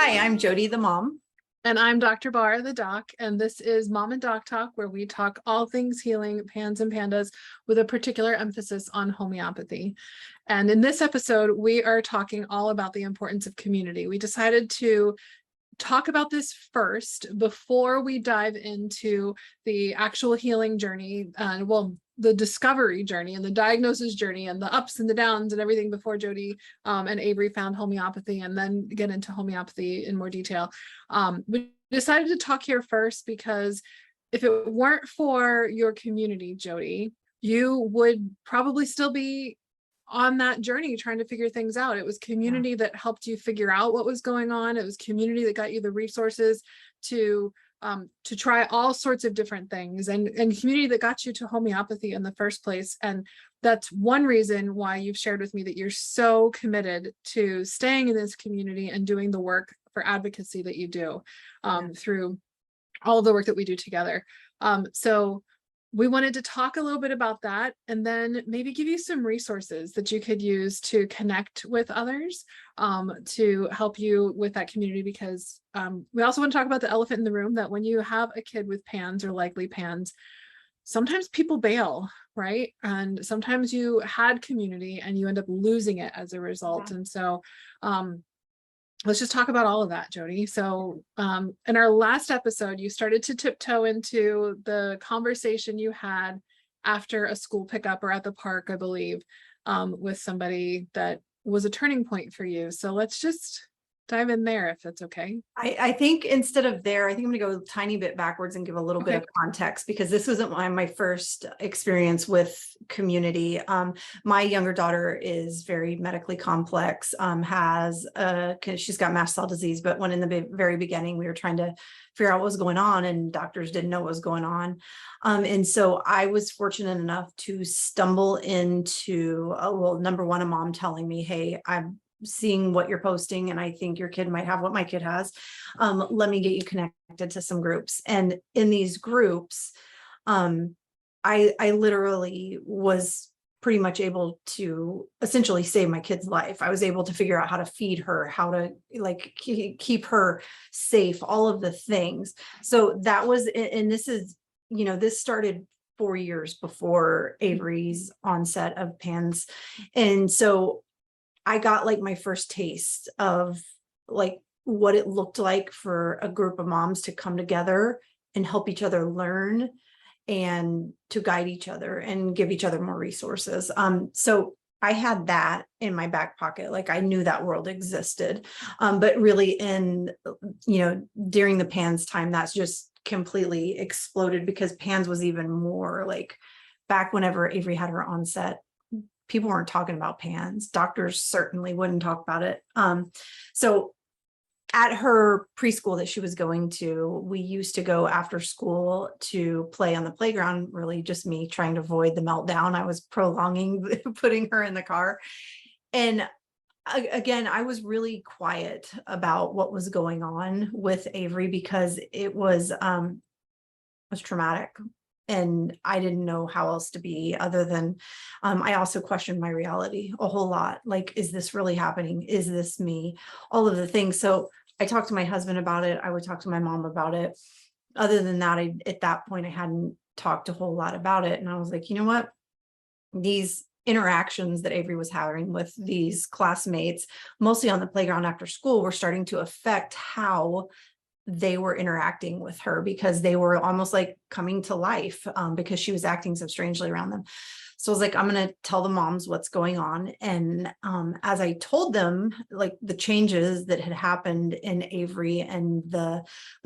Hi, I'm Jody, the mom. And I'm Dr. Barr, the doc, and this is Mom and Doc Talk, where we talk all things healing, pans and pandas, with a particular emphasis on homeopathy. And in this episode, we are talking all about the importance of community. We decided to talk about this first before we dive into the actual healing journey, the discovery journey and the diagnosis journey and the ups and the downs and everything before Jody and Avery found homeopathy, and then get into homeopathy in more detail. We decided to talk here first because if it weren't for your community, Jody, you would probably still be on that journey trying to figure things out. It was community that helped you figure out what was going on. It was community that got you the resources to try all sorts of different things, and community that got you to homeopathy in the first place. And that's one reason why you've shared with me that you're so committed to staying in this community and doing the work for advocacy that you do through all of the work that we do together. So we wanted to talk a little bit about that, and then maybe give you some resources that you could use to connect with others to help you with that community, because we also want to talk about the elephant in the room, that when you have a kid with PANS or likely PANS, sometimes people bail, right? And sometimes you had community and you end up losing it as a result. And so let's just talk about all of that, Jody. So in our last episode, you started to tiptoe into the conversation you had after a school pickup or at the park, I believe, with somebody that was a turning point for you. So let's just dive in there, if that's okay. I think instead of there, I think I'm going to go a tiny bit backwards and give a little bit of context, because this wasn't my first experience with community. My younger daughter is very medically complex, she's got mast cell disease, but when in the very beginning, we were trying to figure out what was going on and doctors didn't know what was going on. And so I was fortunate enough to stumble into, number one, a mom telling me, hey, I'm seeing what you're posting and I think your kid might have what my kid has. Let me get you connected to some groups. And in these groups, I literally was pretty much able to essentially save my kid's life. I was able to figure out how to feed her, how to keep her safe, all of the things. So that was, and this is, this started 4 years before Avery's onset of PANS. And so I got my first taste of what it looked like for a group of moms to come together and help each other learn and to guide each other and give each other more resources. So I had that in my back pocket. I knew that world existed. But really during the PANS time, that's just completely exploded, because PANS was even more back whenever Avery had her onset. People weren't talking about PANS. Doctors certainly wouldn't talk about it. So at her preschool that she was going to, we used to go after school to play on the playground, really just me trying to avoid the meltdown. I was prolonging putting her in the car. And again, I was really quiet about what was going on with Avery, because it was traumatic. And I didn't know how else to be other than, I also questioned my reality a whole lot. Is this really happening? Is this me? All of the things. So I talked to my husband about it. I would talk to my mom about it. Other than that, at that point, I hadn't talked a whole lot about it. And I was like, you know what? These interactions that Avery was having with these classmates, mostly on the playground after school, were starting to affect how they were interacting with her, because they were almost coming to life because she was acting so strangely around them. So I was like, I'm going to tell the moms what's going on. And as I told them, the changes that had happened in Avery and the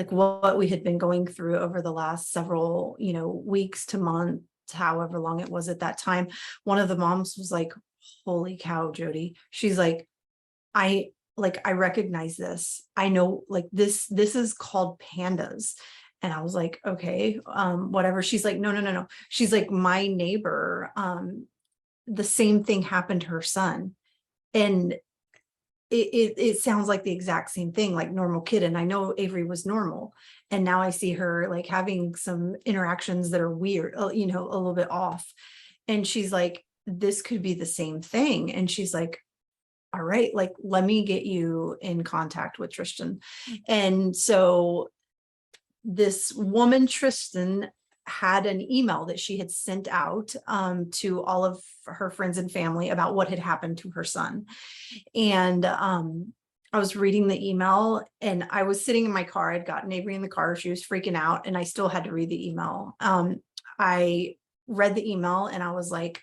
what we had been going through over the last several, weeks to months, however long it was at that time, one of the moms was like, holy cow, Jody. She's like, I recognize this. I know this is called pandas. And I was like, okay, whatever. She's like, no. She's like, my neighbor, the same thing happened to her son. And it sounds like the exact same thing, like normal kid. And I know Avery was normal. And now I see her having some interactions that are weird, a little bit off. And she's like, this could be the same thing. And she's like, all right, like, let me get you in contact with Tristan. And so this woman, Tristan, had an email that she had sent out to all of her friends and family about what had happened to her son. And I was reading the email, and I was sitting in my car. I'd gotten Avery in the car. She was freaking out, and I still had to read the email. I read the email and I was like,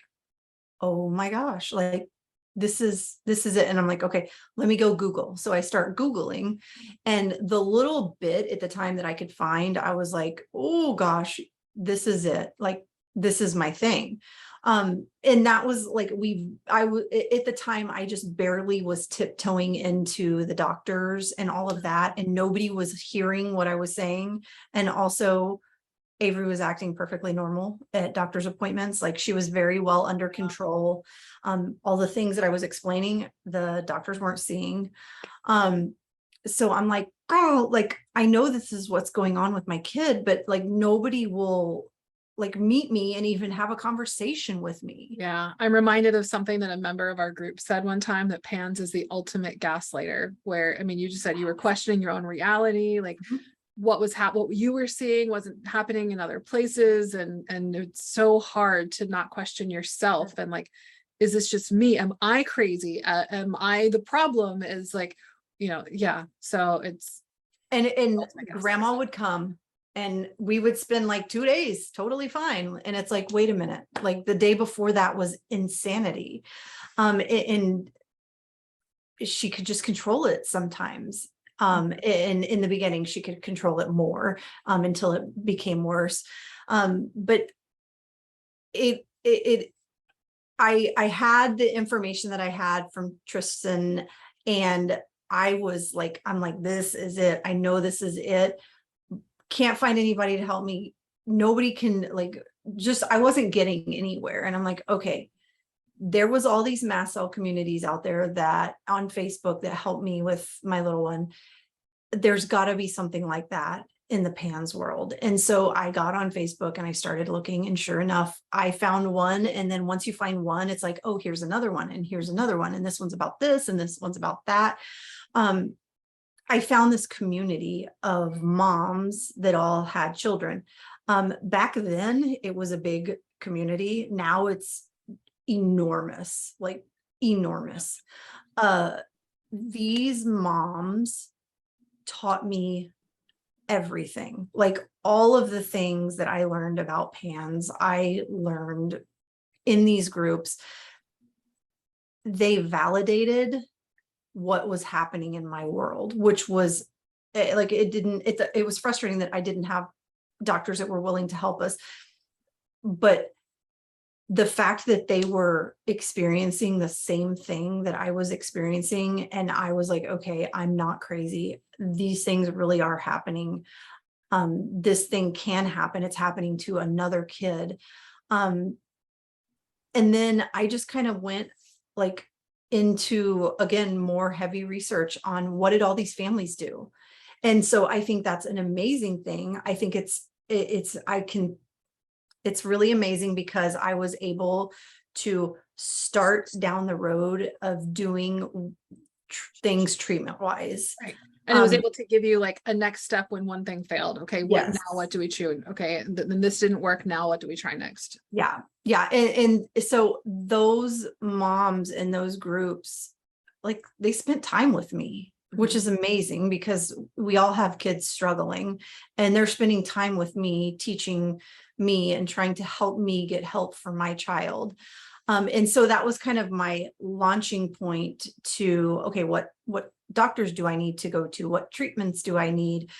oh my gosh, like, this is it. And I'm like, okay, let me go Google. So I start Googling, and the little bit at the time that I could find, I was like, oh gosh, this is it. Like, this is my thing. And that was like, at the time, I just barely was tiptoeing into the doctors and all of that, and nobody was hearing what I was saying. And also, Avery was acting perfectly normal at doctor's appointments. Like, she was very well under control. All the things that I was explaining, the doctors weren't seeing. So I'm like, oh, like, I know this is what's going on with my kid, but like, nobody will like meet me and even have a conversation with me. Yeah, I'm reminded of something that a member of our group said one time, that PANS is the ultimate gaslighter, where, I mean, you just said you were questioning your own reality, like what you were seeing wasn't happening in other places. And it's so hard to not question yourself. And like, is this just me? Am I crazy? Am I the problem? Is like, yeah. So it's, And grandma would come, and we would spend like 2 days totally fine. And it's like, wait a minute, like, the day before that was insanity. And she could just control it sometimes. In the beginning, she could control it more, until it became worse. But I had the information that I had from Tristan, and I'm like, this is it. I know this is it. Can't find anybody to help me. Nobody can, like, I wasn't getting anywhere. And I'm like, okay, there was all these mast cell communities out there that on Facebook that helped me with my little one. There's got to be something like that in the PANS world. And so I got on Facebook and I started looking, and sure enough, I found one. And then once you find one, it's like, oh, here's another one, and here's another one, and this one's about this, and this one's about that. I found this community of moms that all had children. Back then, it was a big community. Now it's enormous, like enormous. These moms taught me everything. Like, all of the things that I learned about PANS, I learned in these groups. They validated what was happening in my world, which was like, it was frustrating that I didn't have doctors that were willing to help us. But the fact that they were experiencing the same thing that I was experiencing, and I was like, okay, I'm not crazy. These things really are happening. This thing can happen. It's happening to another kid. And then I just kind of went like into, again, more heavy research on what did all these families do. And so I think that's an amazing thing. I think it's really amazing, because I was able to start down the road of doing things treatment wise. right. And it was able to give you like a next step when one thing failed. Okay, Yes. Now what do we choose? Okay, then this didn't work. Now what do we try next? Yeah. And so those moms in those groups, like, they spent time with me, which is amazing, because we all have kids struggling, and they're spending time with me, teaching me and trying to help me get help for my child. And so that was kind of my launching point to, okay, what doctors do I need to go to? What treatments do I need?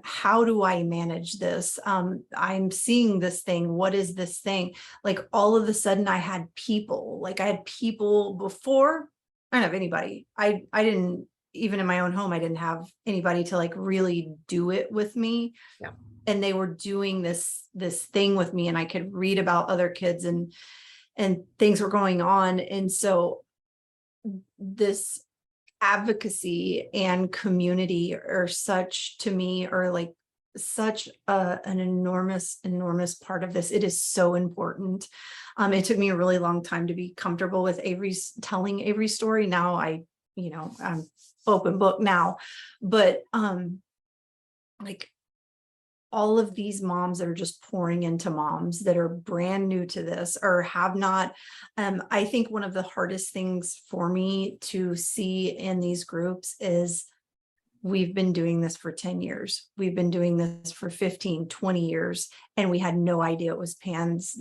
How do I manage this? I'm seeing this thing. What is this thing? Like, all of a sudden I had people before. I didn't have anybody. I didn't, even in my own home, I didn't have anybody to like really do it with me. Yeah. And they were doing this thing with me, and I could read about other kids, and things were going on. And so this advocacy and community are such, to me, are like such an enormous part of this. It is so important. It took me a really long time to be comfortable with telling Avery's story. Now I'm open book now, but like all of these moms that are just pouring into moms that are brand new to this or have not. I think one of the hardest things for me to see in these groups is we've been doing this for 10 years. We've been doing this for 15, 20 years, and we had no idea it was PANS.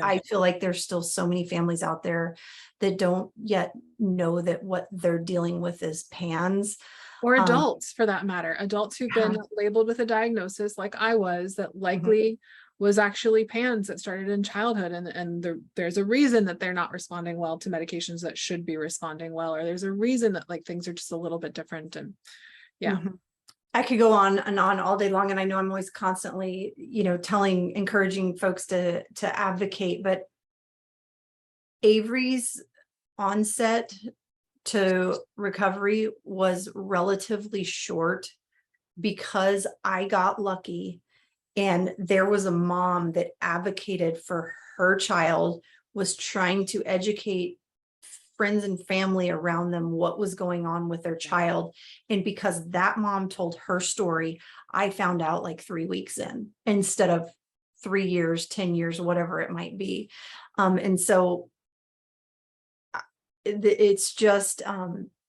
I feel like there's still so many families out there that don't yet know that what they're dealing with is PANS. Or adults for that matter, adults who've been labeled with a diagnosis like I was, that likely was actually PANS that started in childhood. And there's a reason that they're not responding well to medications that should be responding well, or there's a reason that like things are just a little bit different. And yeah. I could go on and on all day long. And I know I'm always constantly, encouraging folks to advocate, but Avery's onset to recovery was relatively short because I got lucky and there was a mom that advocated for her child, was trying to educate friends and family around them what was going on with their child. And because that mom told her story, I found out like 3 weeks in instead of 3 years, 10 years, whatever it might be. And so it's just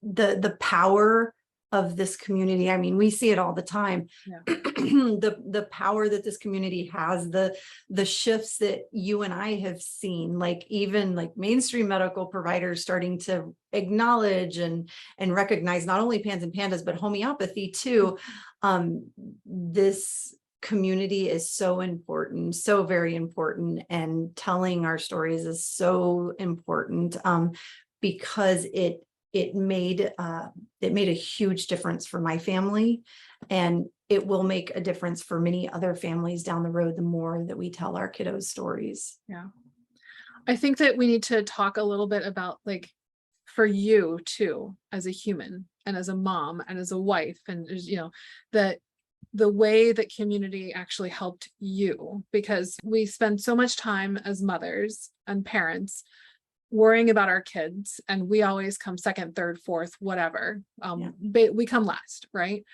the power of this community. I mean, we see it all the time. The power that this community has, the shifts that you and I have seen, like even like mainstream medical providers starting to acknowledge and recognize not only PANS and PANDAS, but homeopathy too. This community is so important, so very important, and telling our stories is so important. Because it made a huge difference for my family, and it will make a difference for many other families down the road the more that we tell our kiddos stories. Yeah. I think that we need to talk a little bit about, like, for you too, as a human and as a mom and as a wife, and that the way that community actually helped you, because we spend so much time as mothers and parents worrying about our kids, and we always come second, third, fourth, whatever. We come last, right?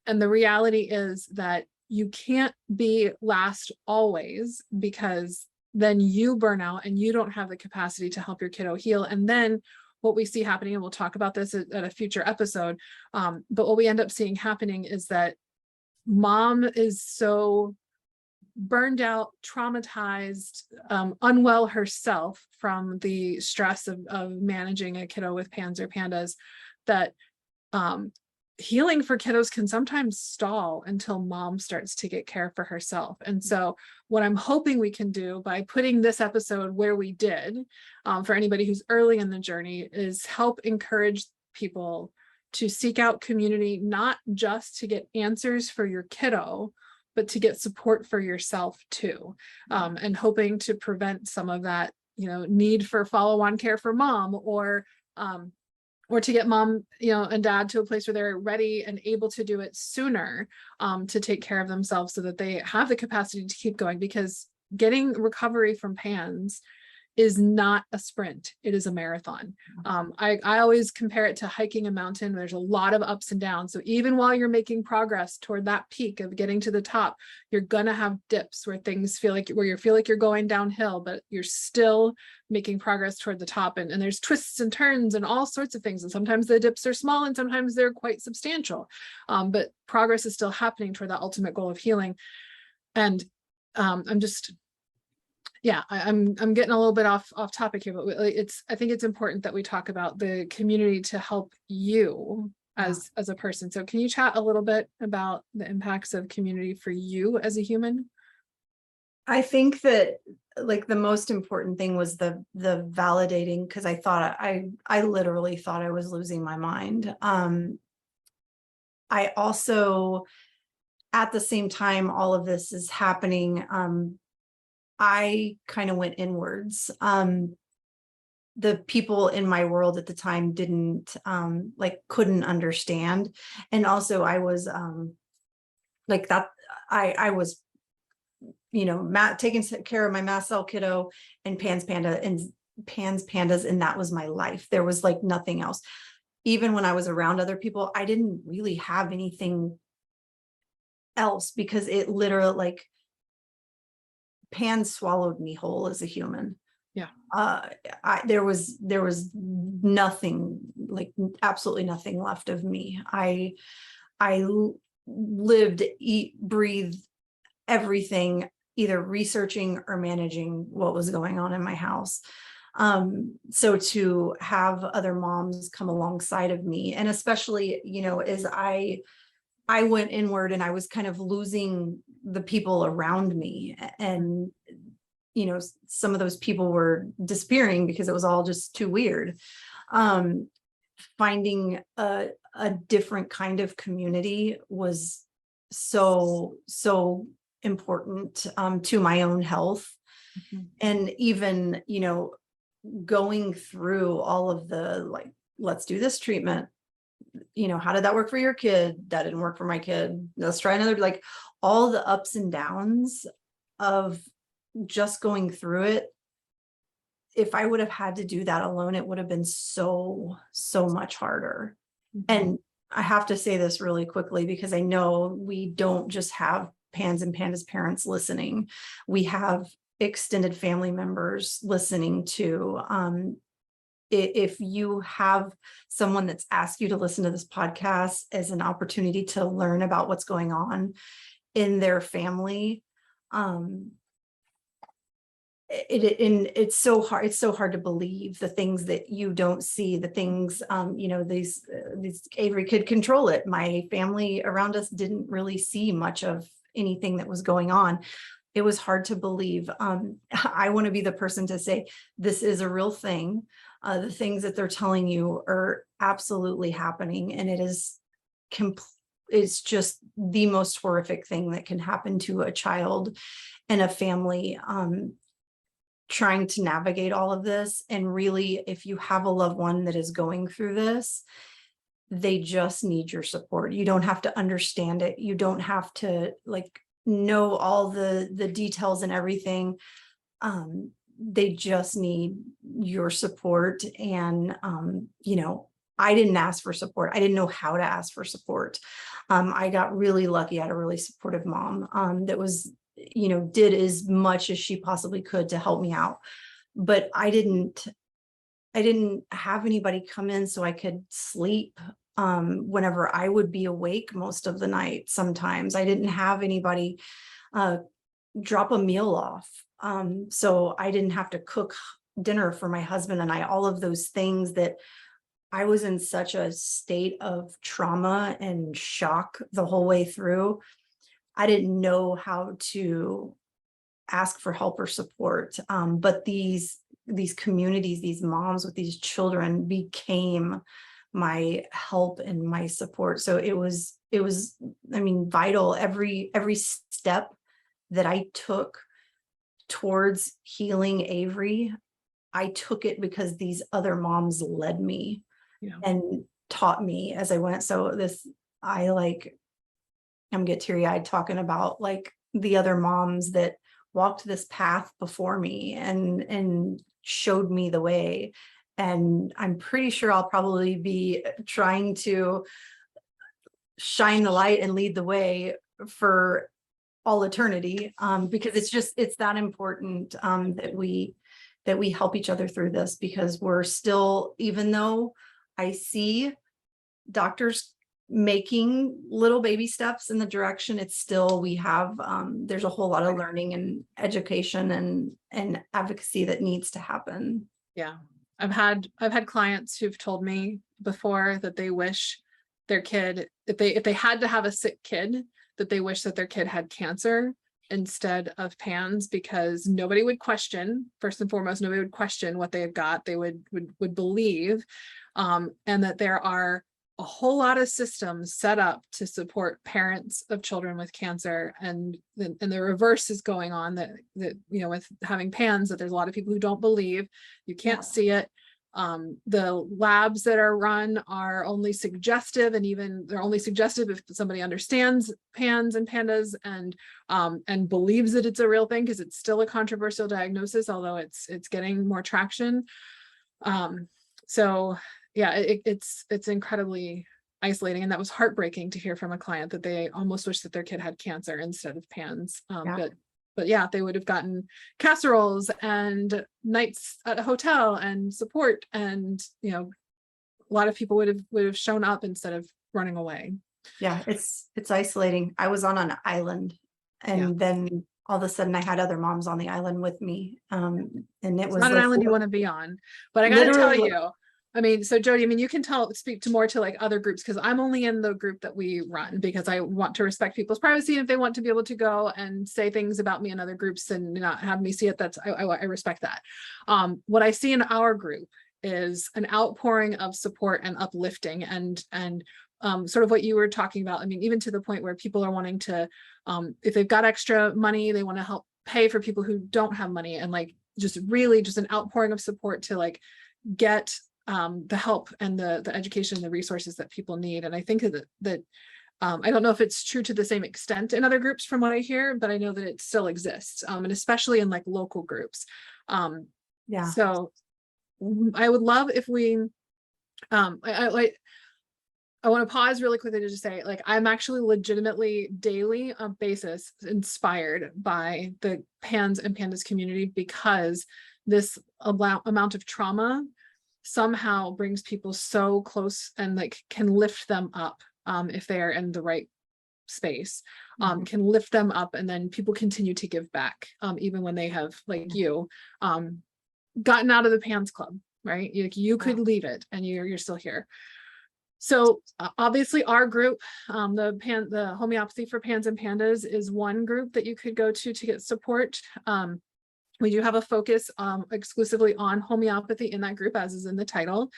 And the reality is that you can't be last always, because then you burn out and you don't have the capacity to help your kiddo heal. And then what we see happening, and we'll talk about this at a future episode, but what we end up seeing happening is that mom is so burned out, traumatized, unwell herself from the stress of managing a kiddo with PANS or PANDAS, that healing for kiddos can sometimes stall until mom starts to get care for herself. And so what I'm hoping we can do by putting this episode where we did, for anybody who's early in the journey, is help encourage people to seek out community, not just to get answers for your kiddo, but to get support for yourself too. And hoping to prevent some of that, need for follow-on care for mom, or to get mom, and dad to a place where they're ready and able to do it sooner, to take care of themselves so that they have the capacity to keep going. Because getting recovery from PANS is not a sprint, it is a marathon. I always compare it to hiking a mountain. There's a lot of ups and downs. So even while you're making progress toward that peak of getting to the top, you're gonna have dips where things feel like you're going downhill, but you're still making progress toward the top. And there's twists and turns and all sorts of things. And sometimes the dips are small and sometimes they're quite substantial. But progress is still happening toward that ultimate goal of healing. And I'm getting a little bit off topic here, but I think it's important that we talk about the community to help you as a person. So can you chat a little bit about the impacts of community for you as a human? I think that like the most important thing was the validating, because I thought I literally thought I was losing my mind. I also, at the same time all of this is happening, I kind of went inwards. The people in my world at the time couldn't understand. And also I was like that. I was, taking care of my mast cell kiddo and pandas, and that was my life. There was like nothing else. Even when I was around other people, I didn't really have anything else, because it literally, like, Pan swallowed me whole as a human. Yeah. There was nothing, like absolutely nothing left of me. I lived, eat, breathe everything, either researching or managing what was going on in my house. So to have other moms come alongside of me, and especially, as I went inward and I was kind of losing the people around me, and some of those people were disappearing because it was all just too weird. Finding a different kind of community was so important to my own health. Mhm. And even going through all of the, like, let's do this treatment, how did that work for your kid? That didn't work for my kid. Let's try another, like, all the ups and downs of just going through it. If I would have had to do that alone, it would have been so much harder. Mhm. And I have to say this really quickly, because I know we don't just have Pans and Pandas parents listening. We have extended family members listening too. If you have someone that's asked you to listen to this podcast as an opportunity to learn about what's going on in their family, it's so hard to believe the things that you don't see, the things, these Avery could control it. My family around us didn't really see much of anything that was going on. It was hard to believe. I want to be the person to say, this is a real thing. The things that they're telling you are absolutely happening. And it's just the most horrific thing that can happen to a child and a family, trying to navigate all of this. And really, if you have a loved one that is going through this, they just need your support. You don't have to understand it. You don't have to, like, know all the details and everything. They just need your support. And I didn't ask for support. I didn't know how to ask for support. I got really lucky. I had a really supportive mom that was, did as much as she possibly could to help me out. But I didn't have anybody come in so I could sleep whenever I would be awake most of the night. Sometimes I didn't have anybody drop a meal off. So I didn't have to cook dinner for my husband and I, all of those things that I was in such a state of trauma and shock the whole way through. I didn't know how to ask for help or support. But these communities, these moms with these children became my help and my support. So it was, I mean, vital. Every step that I took towards healing Avery, I took it because these other moms led me. Yeah. And taught me as I went. So I'm get teary-eyed talking about, like, the other moms that walked this path before me and showed me the way. And I'm pretty sure I'll probably be trying to shine the light and lead the way for all eternity, because it's that important, that we help each other through this, because we're still, even though I see doctors making little baby steps in the direction, it's still, we have, there's a whole lot of learning and education and advocacy that needs to happen. Yeah. I've had clients who've told me before that they wish their kid, if they had to have a sick kid, that they wish that their kid had cancer instead of PANS, because nobody would question, first and foremost, nobody would question what they had got. They would believe, and that there are a whole lot of systems set up to support parents of children with cancer, and the reverse is going on, that with having PANS, that there's a lot of people who don't believe, you can't see it. The labs that are run are only suggestive, and even they're only suggestive if somebody understands PANS and PANDAS and believes that it's a real thing, because it's still a controversial diagnosis, although it's getting more traction. So yeah, it's incredibly isolating, and that was heartbreaking to hear from a client that they almost wish that their kid had cancer instead of PANS. But yeah, they would have gotten casseroles and nights at a hotel and support, and a lot of people would have shown up instead of running away. Yeah, it's isolating. I was on an island, and then all of a sudden I had other moms on the island with me. And it was not an like, island you want to be on. But I gotta tell you, I mean, so Jody, I mean, you can speak to more to like other groups, because I'm only in the group that we run because I want to respect people's privacy. If they want to be able to go and say things about me in other groups and not have me see it, I respect that. What I see in our group is an outpouring of support and uplifting, and sort of what you were talking about. I mean, even to the point where people are wanting to, if they've got extra money, they want to help pay for people who don't have money, and like just really just an outpouring of support to like get the help and the education and the resources that people need. And I think that I don't know if it's true to the same extent in other groups from what I hear, but I know that it still exists, and especially in like local groups. So I would love if we I want to pause really quickly to just say, like, I'm actually legitimately daily basis inspired by the PANS and PANDAS community, because this amount of trauma somehow brings people so close and like can lift them up if they are in the right space, can lift them up, and then people continue to give back even when they have, like you, gotten out of the PANS club, right? You could leave it and you're still here. So obviously our group, the Homeopathy for PANS and PANDAS, is one group that you could go to get support. We do have a focus exclusively on homeopathy in that group, as is in the title.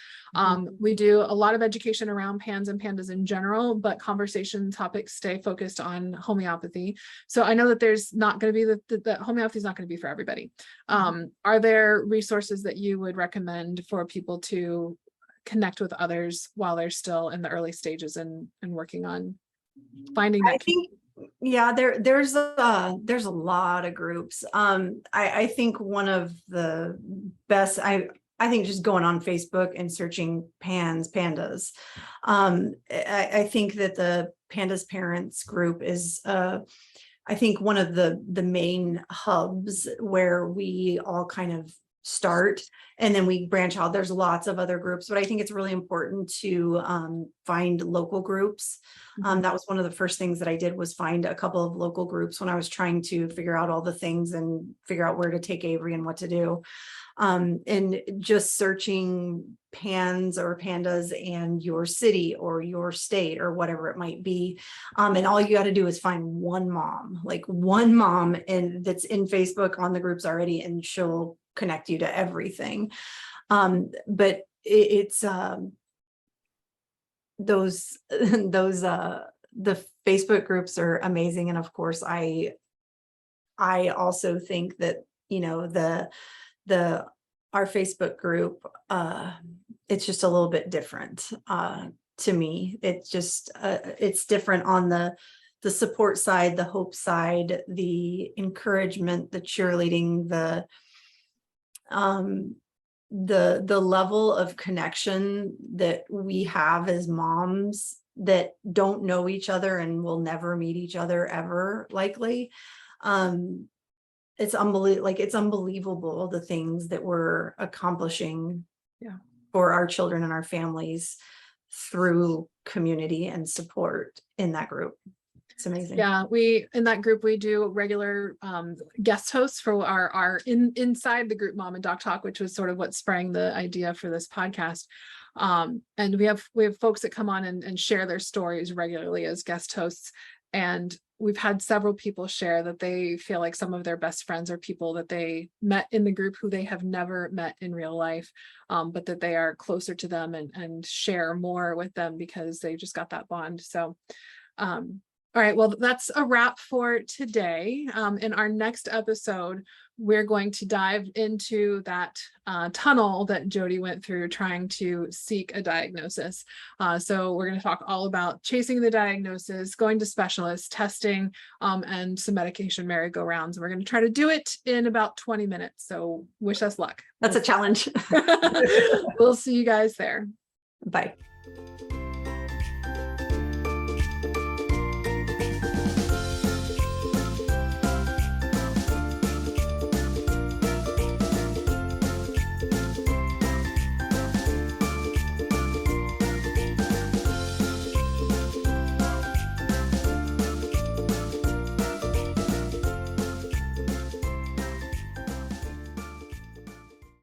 We do a lot of education around PANS and PANDAS in general, but conversation topics stay focused on homeopathy. So I know that there's not going to be the homeopathy is not going to be for everybody. Are there resources that you would recommend for people to connect with others while they're still in the early stages and working on finding that? Yeah, there's a lot of groups. I think one of the best, I think just going on Facebook and searching PANDAS. I think that the PANDAS parents group is I think one of the main hubs where we all kind of start, and then we branch out. There's lots of other groups, but I think it's really important to find local groups. That was one of the first things that I did, was find a couple of local groups when I was trying to figure out all the things and figure out where to take Avery and what to do. And just searching PANS or PANDAS and your city or your state or whatever it might be. And all you got to do is find one mom, and that's in Facebook on the groups already, and she'll connect you to everything. But it's those the Facebook groups are amazing. And of course, I also think that, our Facebook group, it's just a little bit different to me. It's just it's different on the support side, the hope side, the encouragement, the cheerleading, the level of connection that we have as moms that don't know each other and will never meet each other ever, likely. It's unbelievable the things that we're accomplishing for our children and our families through community and support in that group. It's amazing. Yeah, in that group, we do regular guest hosts for our inside the group Mom and Doc Talk, which was sort of what sprang the idea for this podcast. And we have folks that come on and share their stories regularly as guest hosts. And we've had several people share that they feel like some of their best friends are people that they met in the group who they have never met in real life, but that they are closer to them and share more with them because they just got that bond. So All right, well, that's a wrap for today. In our next episode, we're going to dive into that tunnel that Jody went through trying to seek a diagnosis. So we're going to talk all about chasing the diagnosis, going to specialists, testing, and some medication merry-go-rounds. We're going to try to do it in about 20 minutes. So wish us luck. That's a challenge. We'll see you guys there. Bye.